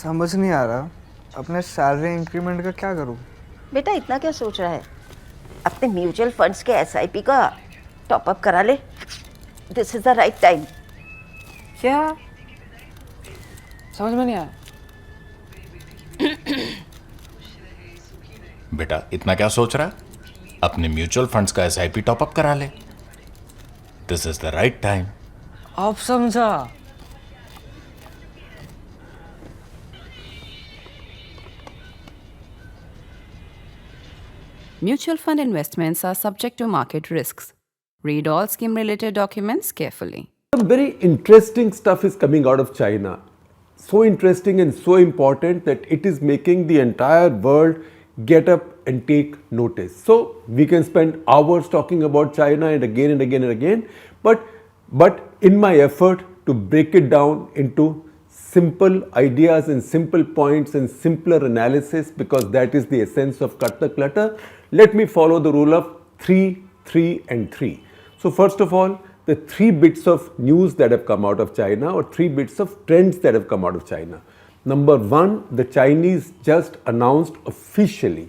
समझ नहीं आ रहा अपने सैलरी इंक्रीमेंट का क्या करूं। बेटा इतना क्या सोच रहा है, अपने म्यूचुअल फंड्स के एसआईपी का टॉपअप करा ले। This is the right time. क्या समझ में नहीं आया। बेटा इतना क्या सोच रहा है, अपने म्यूचुअल फंड्स का एसआईपी टॉपअप करा ले। This is the right time. अब समझा। Mutual fund investments are subject to market risks. Read all scheme related documents carefully. Some very interesting stuff is coming out of China. So interesting and so important that it is making the entire world get up and take notice. So we can spend hours talking about China and again and again and again. But in my effort to break it down into simple ideas and simple points and simpler analysis, because that is the essence of cut the clutter, let me follow the rule of 3, 3 and 3. So first of all, the 3 bits of news that have come out of China, or 3 bits of trends that have come out of China. Number 1, the Chinese just announced officially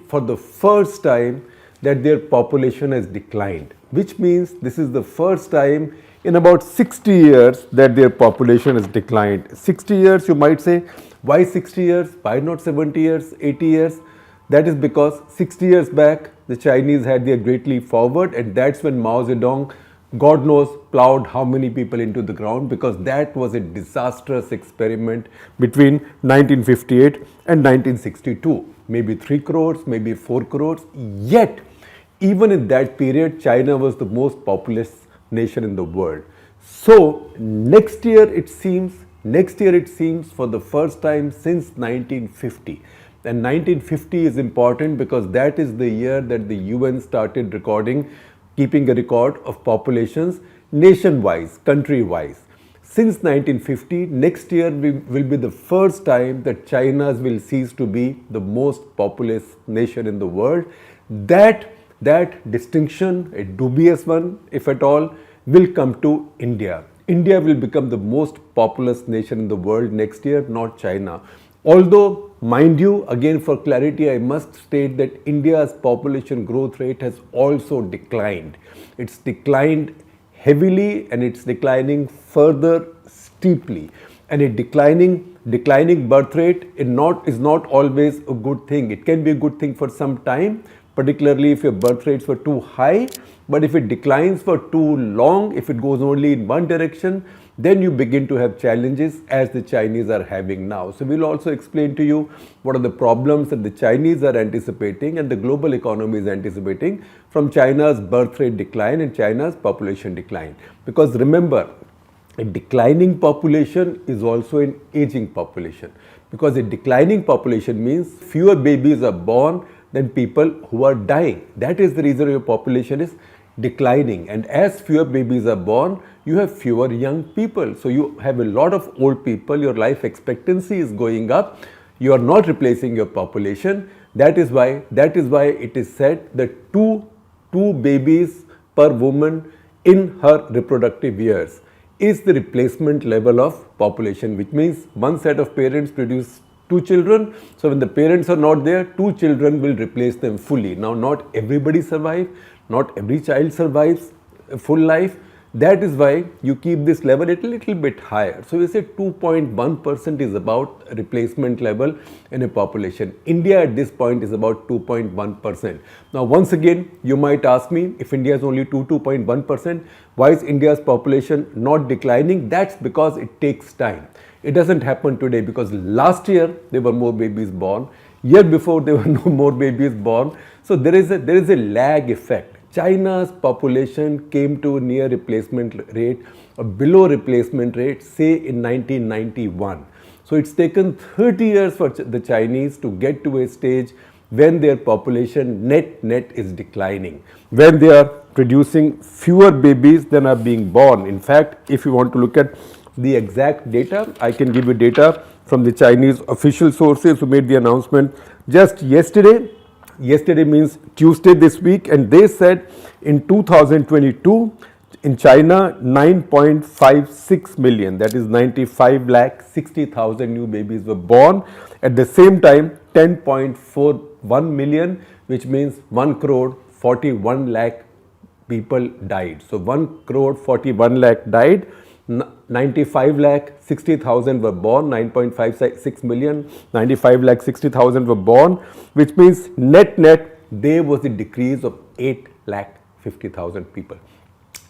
for the first time that their population has declined, which means this is the first time in about 60 years that their population has declined. 60 years, you might say, why 60 years? Why not 70 years, 80 years? That is because 60 years back, the Chinese had their great leap forward, and that's when Mao Zedong, God knows, plowed how many people into the ground, because that was a disastrous experiment between 1958 and 1962. Maybe 3 crores, maybe 4 crores. Yet, even in that period, China was the most populous nation in the world. So, next year it seems for the first time since 1950. And 1950 is important because that is the year that the UN started keeping a record of populations nation-wise, country-wise. Since 1950, next year will be the first time that China will cease to be the most populous nation in the world. That distinction, a dubious one, if at all, will come to India. India will become the most populous nation in the world next year, not China. Although, mind you, again for clarity, I must state that India's population growth rate has also declined. It's declined heavily and it's declining further steeply. And a declining birth rate is not always a good thing. It can be a good thing for some time, particularly if your birth rates were too high. But if it declines for too long, if it goes only in one direction, then you begin to have challenges as the Chinese are having now. So we'll also explain to you what are the problems that the Chinese are anticipating and the global economy is anticipating from China's birth rate decline and China's population decline. Because remember, a declining population is also an aging population. Because a declining population means fewer babies are born than people who are dying. That is the reason your population is declining, and as fewer babies are born, you have fewer young people. So you have a lot of old people, your life expectancy is going up, you are not replacing your population. That is why it is said that two babies per woman in her reproductive years is the replacement level of population, which means one set of parents produce 2 children. So when the parents are not there, 2 children will replace them fully. Now not everybody survives, not every child survives a full life. That is why you keep this level a little bit higher. So we say 2.1% is about replacement level in a population. India at this point is about 2.1%. Now once again, you might ask me, if India is only 2.1%, why is India's population not declining? That's because it takes time. It doesn't happen today, because last year there were more babies born, year before there were no more babies born. So there is a lag effect. China's population came to near replacement rate or below replacement rate, say in 1991. So it's taken 30 years for the Chinese to get to a stage when their population net is declining, when they are producing fewer babies than are being born. In fact, if you want to look at the exact data, I can give you data from the Chinese official sources who made the announcement just yesterday. Yesterday means Tuesday this week, and they said in 2022 In China, 9.56 million, that is 95 lakh 60,000 new babies were born. At the same time, 10.41 million, which means 1 crore 41 lakh people died. So 1 crore 41 lakh died, 95 lakh 60,000 were born, 9.56 million, 95 lakh 60,000 were born, which means net there was a decrease of 8 lakh 50,000 people.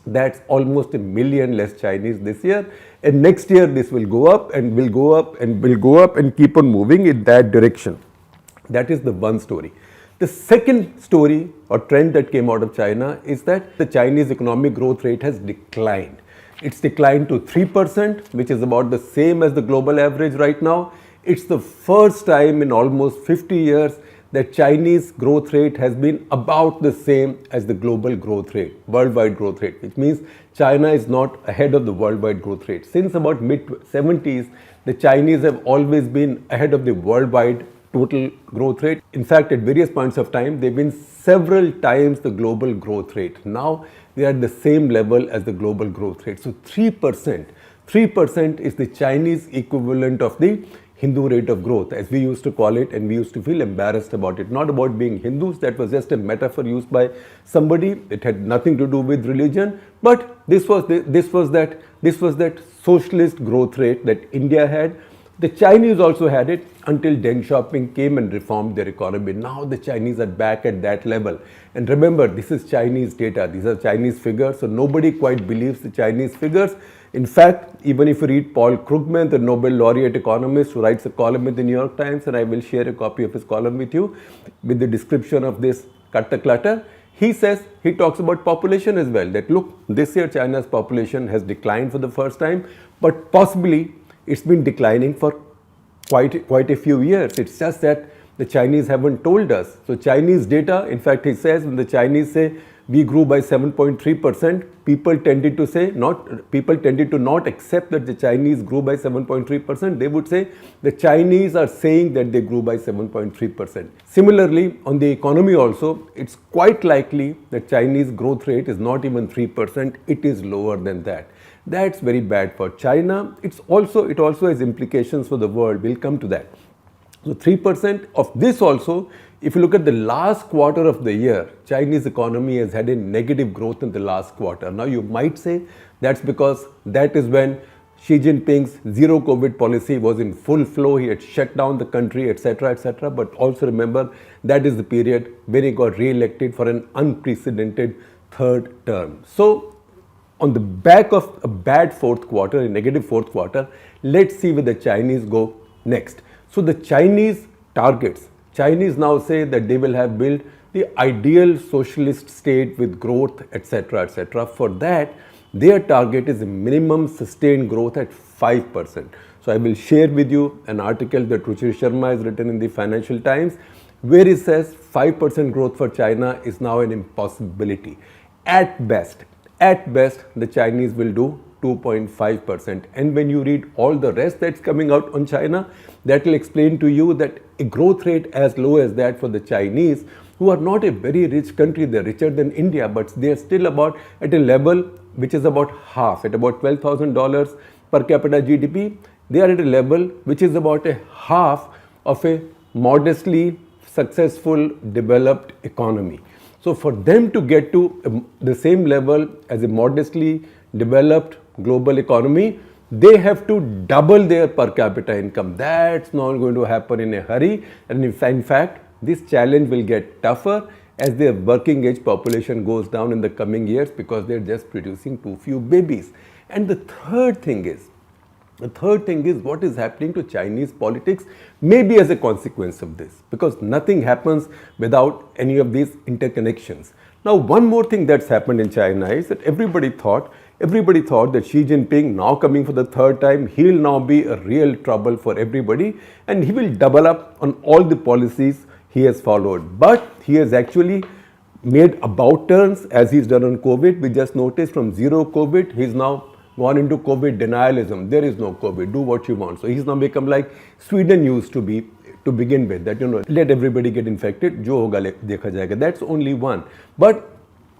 That's almost a million less Chinese this year, and next year this will go up and will go up and will go up and keep on moving in that direction. That is the one story. The second story or trend that came out of China is that the Chinese economic growth rate has declined. It's declined to 3%, which is about the same as the global average right now. It's the first time in almost 50 years that Chinese growth rate has been about the same as the global growth rate, worldwide growth rate, which means China is not ahead of the worldwide growth rate. Since about mid-70s, the Chinese have always been ahead of the worldwide total growth rate. In fact, at various points of time, they've been several times the global growth rate. Now, they are at the same level as the global growth rate. So 3% is the Chinese equivalent of the Hindu rate of growth, as we used to call it, and we used to feel embarrassed about it. Not about being Hindus, that was just a metaphor used by somebody. It had nothing to do with religion, but this was that socialist growth rate that India had. The Chinese also had it until Deng Xiaoping came and reformed their economy. Now the Chinese are back at that level. And remember, this is Chinese data. These are Chinese figures, so nobody quite believes the Chinese figures. In fact, even if you read Paul Krugman, the Nobel laureate economist who writes a column in the New York Times, and I will share a copy of his column with you with the description of this cut the clutter, he talks about population as well, that look, this year China's population has declined for the first time, but possibly it's been declining for quite a few years. It's just that the Chinese haven't told us. So Chinese data, in fact, he says when the Chinese say we grew by 7.3%, people tended to not accept that the Chinese grew by 7.3%. They would say the Chinese are saying that they grew by 7.3%. Similarly, on the economy also, it's quite likely that Chinese growth rate is not even 3%, it is lower than that. That's very bad for China. It also has implications for the world. We'll come to that. So 3% of this also, if you look at the last quarter of the year, Chinese economy has had a negative growth in the last quarter. Now you might say that's because that is when Xi Jinping's zero COVID policy was in full flow. He had shut down the country, etc., etc. But also remember, that is the period when he got re-elected for an unprecedented third term. So on the back of a bad fourth quarter, a negative fourth quarter, let's see where the Chinese go next. So the Chinese targets, Chinese now say that they will have built the ideal socialist state with growth, etc., etc. For that, their target is a minimum sustained growth at 5%. So I will share with you an article that Ruchir Sharma has written in the Financial Times, where he says 5% growth for China is now an impossibility. At best, the Chinese will do 2.5%. And when you read all the rest that's coming out on China, that will explain to you that a growth rate as low as that for the Chinese, who are not a very rich country, they're richer than India, but they're still about at a level which is about half, at about $12,000 per capita GDP. They are at a level which is about a half of a modestly successful developed economy. So for them to get to the same level as a modestly developed global economy, they have to double their per capita income. That's not going to happen in a hurry. And in fact, this challenge will get tougher as their working age population goes down in the coming years, because they're just producing too few babies. And the third thing is what is happening to Chinese politics, maybe as a consequence of this, because nothing happens without any of these interconnections. Now, one more thing that's happened in China is that everybody thought that Xi Jinping, now coming for the third time, he'll now be a real trouble for everybody and he will double up on all the policies he has followed. But he has actually made about turns, as he's done on COVID. We just noticed from zero COVID, he's now gone into COVID denialism. There is no COVID, do what you want. So he's now become like Sweden used to be to begin with, that let everybody get infected, jo hoga dekha jayega. That's only one. But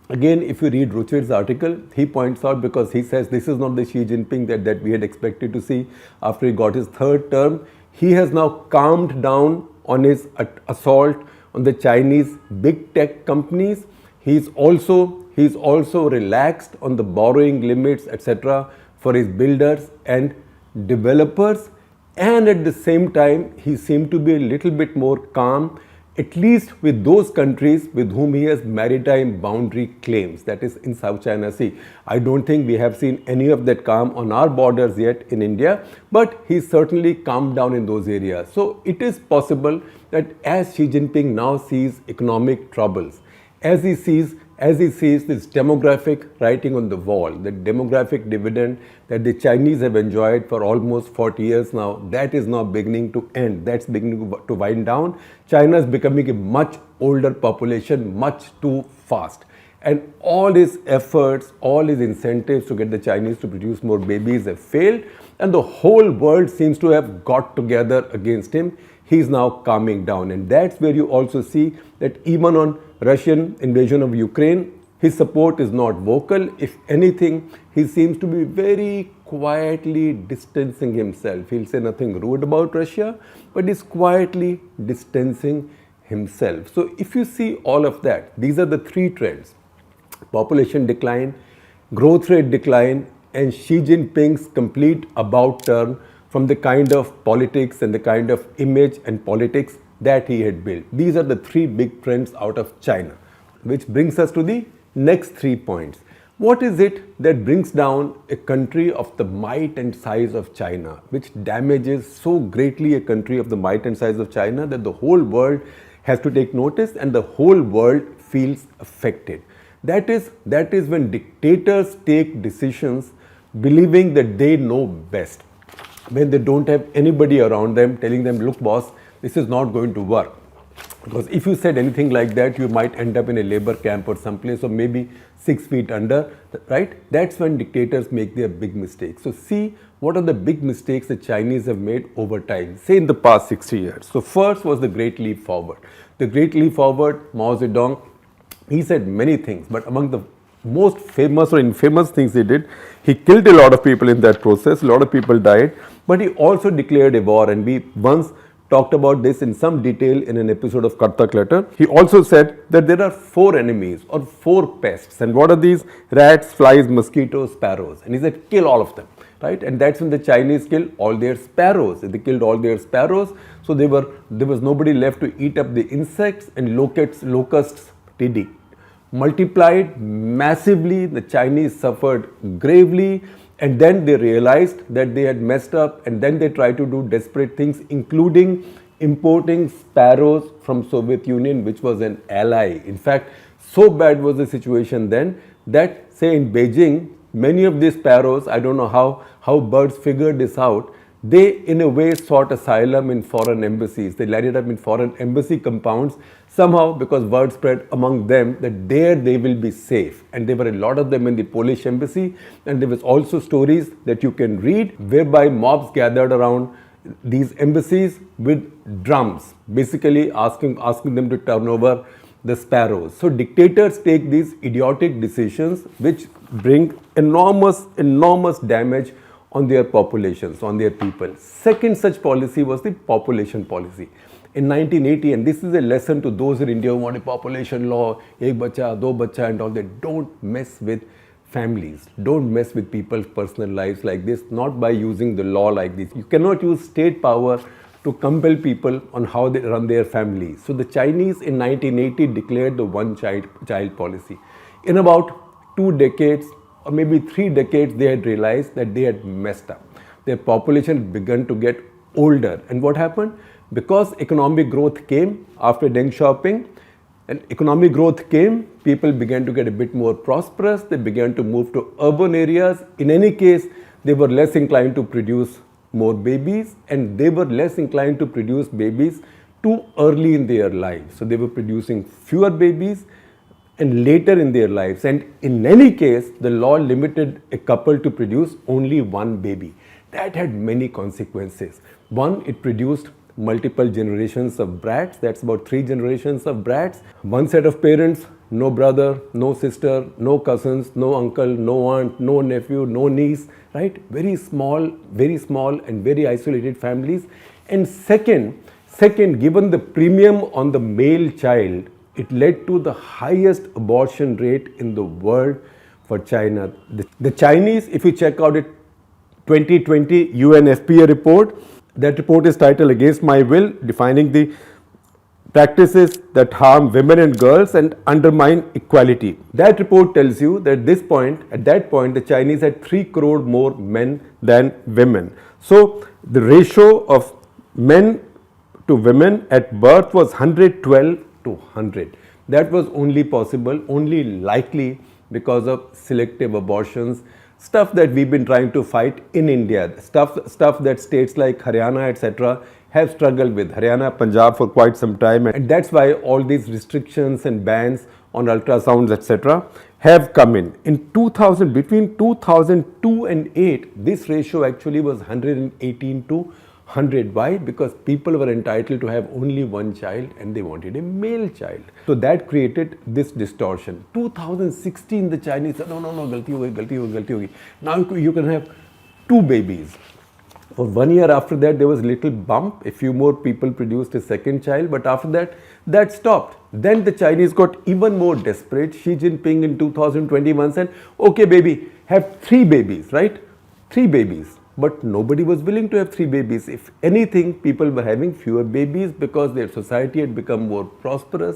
Again, if you read Ruchir's article, he points out, because he says this is not the Xi Jinping that we had expected to see after he got his third term. He has now calmed down on his assault on the Chinese big tech companies. He's also relaxed on the borrowing limits, etc., for his builders and developers. And at the same time, he seemed to be a little bit more calm, at least with those countries with whom he has maritime boundary claims, that is in South China Sea. I don't think we have seen any of that calm on our borders yet in India, but he certainly calmed down in those areas. So it is possible that as Xi Jinping now sees economic troubles, as he sees this demographic writing on the wall, the demographic dividend that the Chinese have enjoyed for almost 40 years now, that is now beginning to end. That's beginning to wind down. China is becoming a much older population, much too fast. And all his efforts, all his incentives to get the Chinese to produce more babies have failed. And the whole world seems to have got together against him. He's now calming down. And that's where you also see that even on Russian invasion of Ukraine, his support is not vocal. If anything, he seems to be very quietly distancing himself. He'll say nothing rude about Russia, but he's quietly distancing himself. So if you see all of that, these are the three trends: population decline, growth rate decline, and Xi Jinping's complete about turn from the kind of politics and the kind of image and politics that he had built. These are the three big trends out of China, which brings us to the next 3 points. What is it that brings down a country of the might and size of China, which damages so greatly a country of the might and size of China that the whole world has to take notice and the whole world feels affected? That is when dictators take decisions believing that they know best, when they don't have anybody around them telling them, look boss, this is not going to work. Because if you said anything like that, you might end up in a labor camp or someplace, or maybe 6 feet under, right? That's when dictators make their big mistakes. So see what are the big mistakes the Chinese have made over time, say in the past 60 years. So first was the Great Leap Forward. The Great Leap Forward, Mao Zedong, he said many things, but among the most famous or infamous things he did, he killed a lot of people in that process, a lot of people died, but he also declared a war, and we once talked about this in some detail in an episode of Karta Clutter. He also said that there are 4 enemies or 4 pests, and what are these? Rats, flies, mosquitoes, sparrows, and he said kill all of them, right? And that's when the Chinese killed all their sparrows. They killed all their sparrows, so there was nobody left to eat up the insects, and locusts multiplied massively. The Chinese suffered gravely, and then they realized that they had messed up, and then they tried to do desperate things, including importing sparrows from Soviet Union, which was an ally. In fact, so bad was the situation then that, say in Beijing, many of these sparrows, I don't know how birds figured this out, they in a way sought asylum in foreign embassies. They landed up in foreign embassy compounds somehow, because word spread among them that there they will be safe. And there were a lot of them in the Polish embassy, and there was also stories that you can read whereby mobs gathered around these embassies with drums, basically asking them to turn over the sparrows. So dictators take these idiotic decisions which bring enormous damage on their populations, on their people. Second such policy was the population policy. In 1980, and this is a lesson to those in India who want a population law, ek bacha, do bacha and all that, don't mess with families. Don't mess with people's personal lives like this, not by using the law like this. You cannot use state power to compel people on how they run their families. So the Chinese in 1980 declared the one-child policy. In about 2 decades, or maybe 3 decades, they had realized that they had messed up. Their population had begun to get older. And what happened? Because economic growth came after Deng Xiaoping, and economic growth came, people began to get a bit more prosperous, they began to move to urban areas. In any case, they were less inclined to produce more babies, and they were less inclined to produce babies too early in their lives. So they were producing fewer babies and later in their lives, and in any case the law limited a couple to produce only 1 baby. That had many consequences. One, it produced multiple generations of brats. That's about 3 generations of brats. One set of parents, no brother, no sister, no cousins, no uncle, no aunt, no nephew, no niece, right? Very small and very isolated families. And second, given the premium on the male child, it led to the highest abortion rate in the world for China. The Chinese, if you check out it, 2020 UNFPA report, that report is titled Against My Will, defining the practices that harm women and girls and undermine equality. That report tells you that at that point, the Chinese had 3 crore more men than women. So the ratio of men to women at birth was 112 to 100. That was only possible, only likely because of selective abortions, stuff that we've been trying to fight in India, stuff that states like Haryana, etc. have struggled with, Haryana, Punjab for quite some time, and that's why all these restrictions and bans on ultrasounds, etc. have come in. Between 2002 and 8, this ratio actually was 118 to 100. Why? Because people were entitled to have only one child and they wanted a male child. So that created this distortion. 2016, the Chinese said, no, galti ho gayi. Now you can have 2 babies. For 1 year after that, there was a little bump. A few more people produced a second child, but after that stopped. Then the Chinese got even more desperate. Xi Jinping in 2021 said, okay baby, have 3 babies, right? 3 babies. But nobody was willing to have 3 babies. If anything, people were having fewer babies because their society had become more prosperous.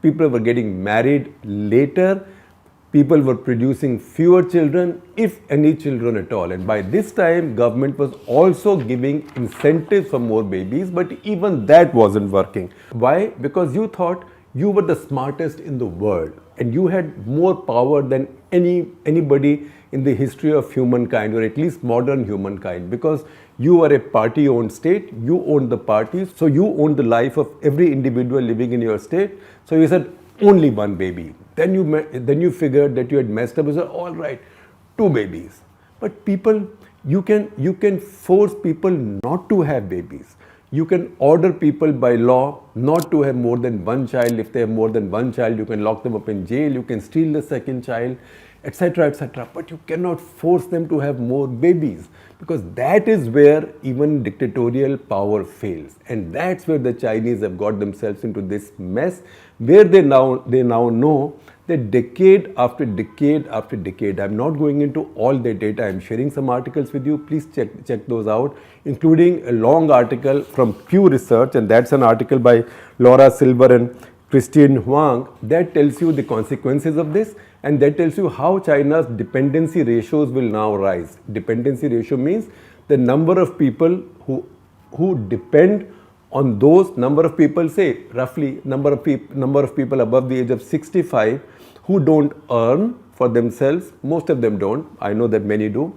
People were getting married later. People were producing fewer children, if any children at all. And by this time, government was also giving incentives for more babies, but even that wasn't working. Why? Because you thought you were the smartest in the world and you had more power than anybody in the history of humankind, or at least modern humankind, because you are a party-owned state, you own the parties, so you own the life of every individual living in your state. So you said only 1 baby. Then you figured that you had messed up and said, all right, 2 babies. But people, you can force people not to have babies. You can order people by law not to have more than 1 child. If they have more than 1 child, you can lock them up in jail, you can steal the second child, etc., etc. But you cannot force them to have more babies, because that is where even dictatorial power fails. And that's where the Chinese have got themselves into this mess, where they now know that decade after decade after decade, I'm not going into all the data, I'm sharing some articles with you, please check those out, including a long article from Pew Research, and that's an article by Laura Silver and Christine Huang that tells you the consequences of this, and that tells you how China's dependency ratios will now rise. Dependency ratio means the number of people who depend on those number of people, say roughly number of people above the age of 65 who don't earn for themselves. Most of them don't, I know that many do,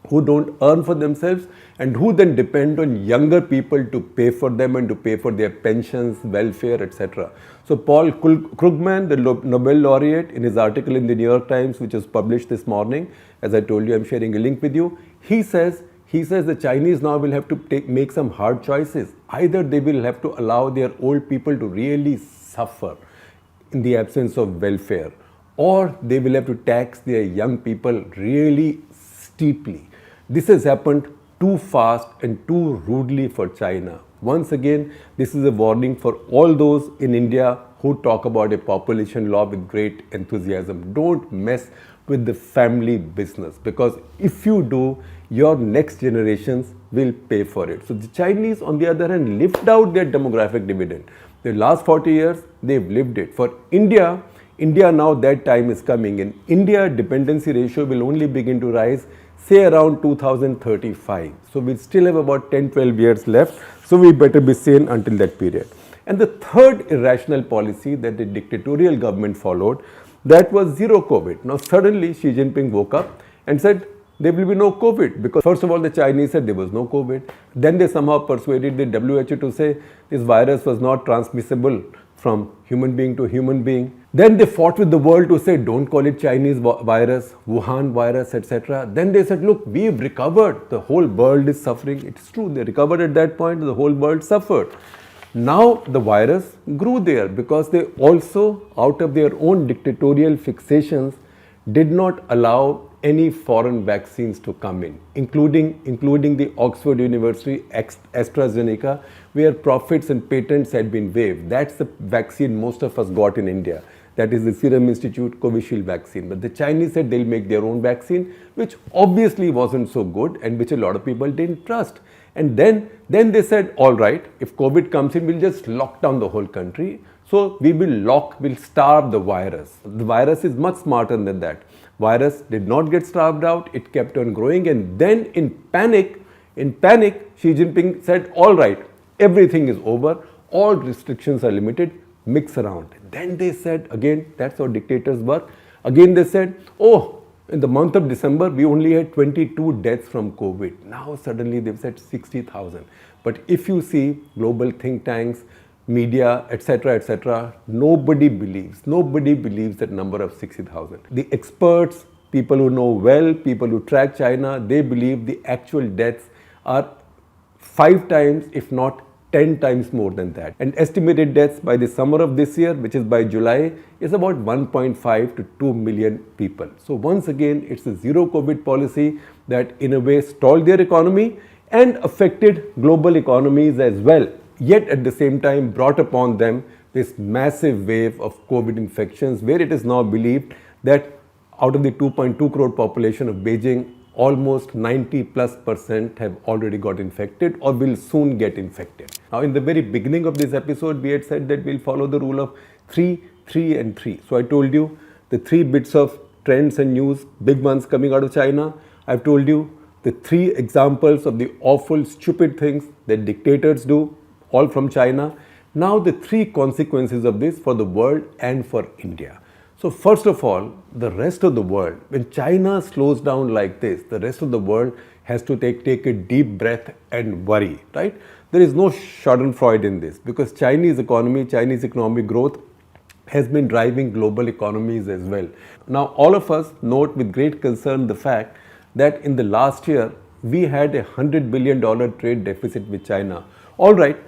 who don't earn for themselves and who then depend on younger people to pay for them and to pay for their pensions, welfare, etc. So Paul Krugman, the Nobel laureate, in his article in the New York Times, which was published this morning, as I told you, I'm sharing a link with you, he says the Chinese now will have to make some hard choices. Either they will have to allow their old people to really suffer in the absence of welfare, or they will have to tax their young people really steeply. This has happened too fast and too rudely for China. Once again, this is a warning for all those in India who talk about a population law with great enthusiasm. Don't mess with the family business, because if you do, your next generations will pay for it. So the Chinese, on the other hand, lived out their demographic dividend. The last 40 years, they've lived it. For India now that time is coming. In India, dependency ratio will only begin to rise, say around 2035. So we still have about 10-12 years left. So we better be sane until that period. And the third irrational policy that the dictatorial government followed, that was zero COVID. Now suddenly Xi Jinping woke up and said there will be no COVID, because first of all the Chinese said there was no COVID. Then they somehow persuaded the WHO to say this virus was not transmissible from human being to human being. Then they fought with the world to say, don't call it Chinese virus, Wuhan virus, etc. Then they said, look, we've recovered. The whole world is suffering. It's true. They recovered at that point. The whole world suffered. Now the virus grew there because they also, out of their own dictatorial fixations, did not allow any foreign vaccines to come in, including the Oxford University AstraZeneca, where profits and patents had been waived. That's the vaccine most of us got in India. That is the Serum Institute Covishield vaccine. But the Chinese said they'll make their own vaccine, which obviously wasn't so good and which a lot of people didn't trust. And then they said, all right, if COVID comes in, we'll just lock down the whole country. So we'll starve the virus. The virus is much smarter than that. Virus did not get starved out, it kept on growing, and then in panic, Xi Jinping said, all right, everything is over, all restrictions are limited, mix around. Then they said, again, that's how dictators work, again they said, oh, in the month of December, we only had 22 deaths from COVID. Now suddenly they've said 60,000. But if you see global think tanks, media, etc., nobody believes that number of 60,000. The experts, people who know well, people who track China, they believe the actual deaths are 5 times, if not 10 times more than that. And estimated deaths by the summer of this year, which is by July, is about 1.5 to 2 million people. So once again, it's a zero COVID policy that in a way stalled their economy and affected global economies as well. Yet at the same time brought upon them this massive wave of COVID infections, where it is now believed that out of the 2.2 crore population of Beijing, almost 90+% have already got infected or will soon get infected. Now in the very beginning of this episode, we had said that we'll follow the rule of 3, 3 and 3. So I told you the 3 bits of trends and news, big ones coming out of China. I've told you the 3 examples of the awful, stupid things that dictators do, all from China. Now the 3 consequences of this for the world and for India. So first of all, the rest of the world, when China slows down like this, the rest of the world has to take a deep breath and worry, right? There is no schadenfreude in this because Chinese economic growth has been driving global economies as well. Now all of us note with great concern the fact that in the last year, we had $100 billion trade deficit with China. All right,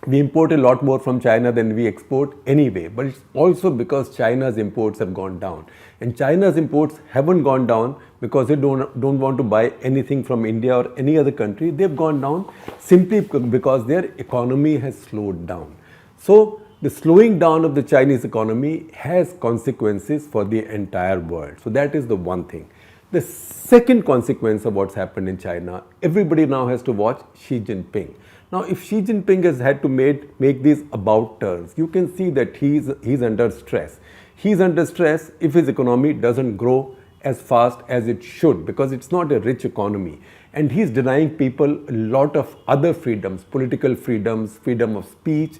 we import a lot more from China than we export anyway, but it's also because China's imports have gone down. And China's imports haven't gone down because they don't want to buy anything from India or any other country. They've gone down simply because their economy has slowed down. So the slowing down of the Chinese economy has consequences for the entire world. So that is the one thing. The second consequence of what's happened in China, everybody now has to watch Xi Jinping. Now, if Xi Jinping has had to make these about turns, you can see that he's under stress. He's under stress if his economy doesn't grow as fast as it should because it's not a rich economy. And he's denying people a lot of other freedoms, political freedoms, freedom of speech,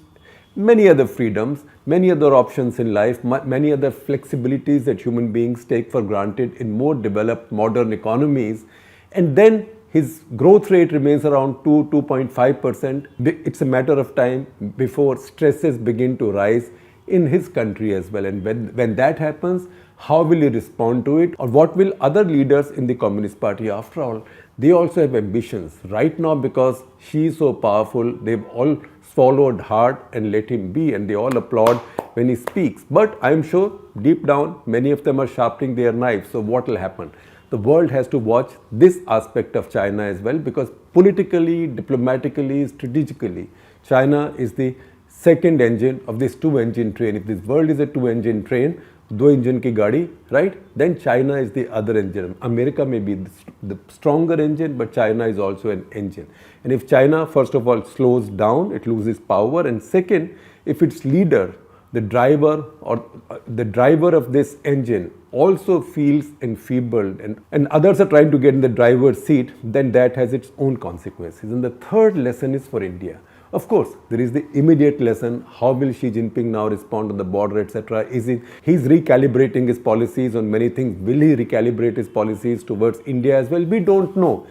many other freedoms, many other options in life, many other flexibilities that human beings take for granted in more developed modern economies. And then his growth rate remains around 2.5%. It's a matter of time before stresses begin to rise in his country as well. And when that happens, how will he respond to it? Or what will other leaders in the Communist Party, after all, they also have ambitions. Right now, because Xi is so powerful, they've all swallowed hard and let him be, and they all applaud when he speaks. But I'm sure deep down, many of them are sharpening their knives. So what will happen? The world has to watch this aspect of China as well because politically, diplomatically, strategically, China is the second engine of this 2-engine train. If this world is a 2-engine train, 2 engine ki gadi, right? Then China is the other engine. America may be the stronger engine, but China is also an engine. And if China, first of all, slows down, it loses power. And second, if its leader, the driver of this engine also feels enfeebled and others are trying to get in the driver's seat, then that has its own consequences. And the third lesson is for India. Of course, there is the immediate lesson. How will Xi Jinping now respond on the border, etc.? He's recalibrating his policies on many things. Will he recalibrate his policies towards India as well? We don't know.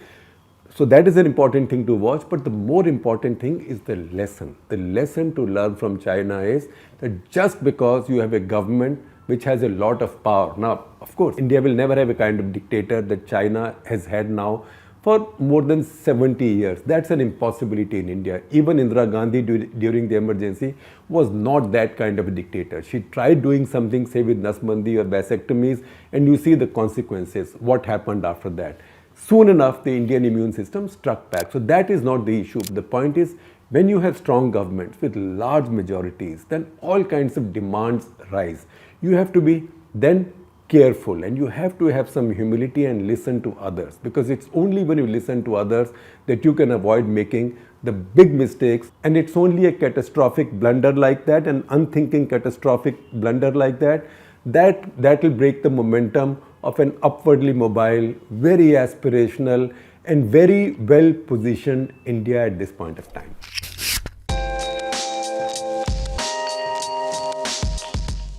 So that is an important thing to watch, but the more important thing is the lesson. The lesson to learn from China is that just because you have a government which has a lot of power. Now, of course, India will never have a kind of dictator that China has had now for more than 70 years. That's an impossibility in India. Even Indira Gandhi during the emergency was not that kind of a dictator. She tried doing something, say with Nasbandi or vasectomies, and you see the consequences, what happened after that. Soon enough, the Indian immune system struck back. So that is not the issue. The point is, when you have strong governments with large majorities, then all kinds of demands rise. You have to be then careful, and you have to have some humility and listen to others, because it's only when you listen to others that you can avoid making the big mistakes. And it's only a catastrophic blunder like that, an unthinking catastrophic blunder like that, that will break the momentum of an upwardly mobile, very aspirational and very well positioned India at this point of time.